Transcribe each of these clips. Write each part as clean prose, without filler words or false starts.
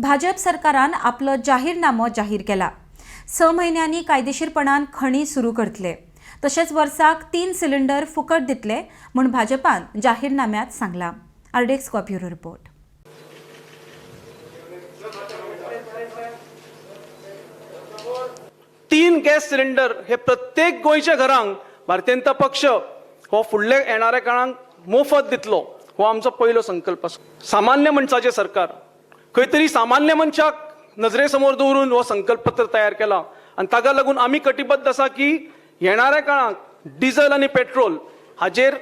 भाजप सरकारान आपलो जाहीरनामो जाहीर केला। 6 म्हयन्यांनी कायदेशीरपणान खणी सुरू करतले, तशेंच वर्साक 3 सिलिंडर फुकट दितले म्हूण भाजपान जाहीरनाम्यात सांगला। आरडेक्स ब्युरो रिपोर्ट। तीन गॅस सिलिंडर हे प्रत्येक गोयच्या घरांक भारतीय जनता पक्ष हो फुडल्या येणाऱ्या काळांत मोफत दितलो, हो आमचो पहिलो संकल्प आसा। सामान्य मनशाचें सरकार, खंय तरी सामान्य मनशाक नजरे समोर दवरून हो संकल्प पत्र तयार केला आणि ताका लागून आमी कटिबद्ध आसा की येणाऱ्या काळांत डिझेल आणि पेट्रोल हाजेर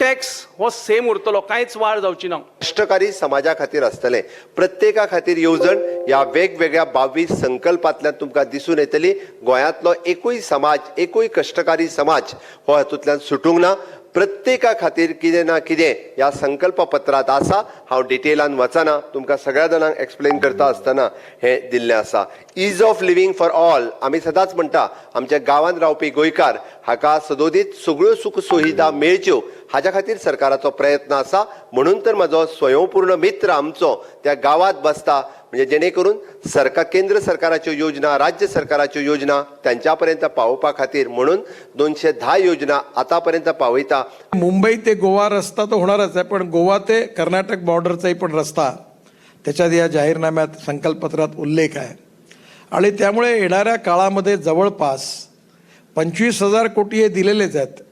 टॅक्स हो सेम उरतलो, कांयच वाड जावची ना। कष्टकारी समाजा खातीर आसतले, प्रत्येका खातीर येवजण ह्या वेगवेगळ्या 22 संकल्पांतल्यान तुमकां दिसून येतली। गोंयांतलो एकूय समाज, एकूय कष्टकारी समाज हो हातूंतल्यान सुटूंक ना। प्रत्येका खातीर कितें ना कितें ह्या संकल्प पत्रांत आसा। हांव डिटेलान वचना, तुमकां सगळ्या जाणांक एक्सप्लेन करता आसतना हे दिल्लें आसा। Is of living for all, आमी सदांच म्हणटा आमच्या गांवांत रावपी गोंयकार हाका सदोदीत सगळ्यो सुख सुविधा मेळच्यो हाच्या खातीर सरकाराचो प्रयत्न आसा। म्हणून तर म्हजो स्वयंपूर्ण मित्र आमचो त्या गांवांत बसता, म्हणजे जेणे करून केंद्र सरकाराच्यो योजना, राज्य सरकाराच्यो योजना त्यांच्या पर्यंत पावोवपा खातीर म्हणून 210 योजना आतापर्यंत पावयता। मुंबई ते गोवा रस्ता तो होणारच आहे, पण गोवा ते कर्नाटक बॉर्डरचाही पण रस्ता त्याच्यात या जाहीरनाम्यात संकल्पपत्रात उल्लेख आहे। आणि त्यामुळे येणाऱ्या काळामध्ये जवळपास 25,000 कोटी हे दिलेलेच आहेत,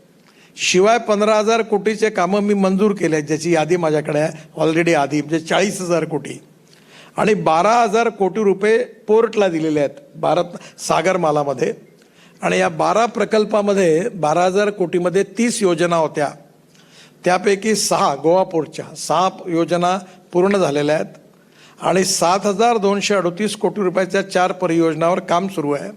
शिवाय 15,000 कोटीचे कामं मी मंजूर केले आहेत, ज्याची यादी माझ्याकडे आहे ऑलरेडी आधी, म्हणजे 40,000 कोटी आणि 12,000 कोटी रुपये पोर्टला दिलेले आहेत भारत सागरमालामध्ये। आणि या 12 प्रकल्पामध्ये 12,000 कोटीमध्ये 30 योजना होत्या, त्यापैकी 6 गोवा पोर्टच्या 6 योजना पूर्ण झालेल्या आहेत आणि 7,238 कोटी रुपयाच्या 4 परियोजनावर काम सुरू आहे।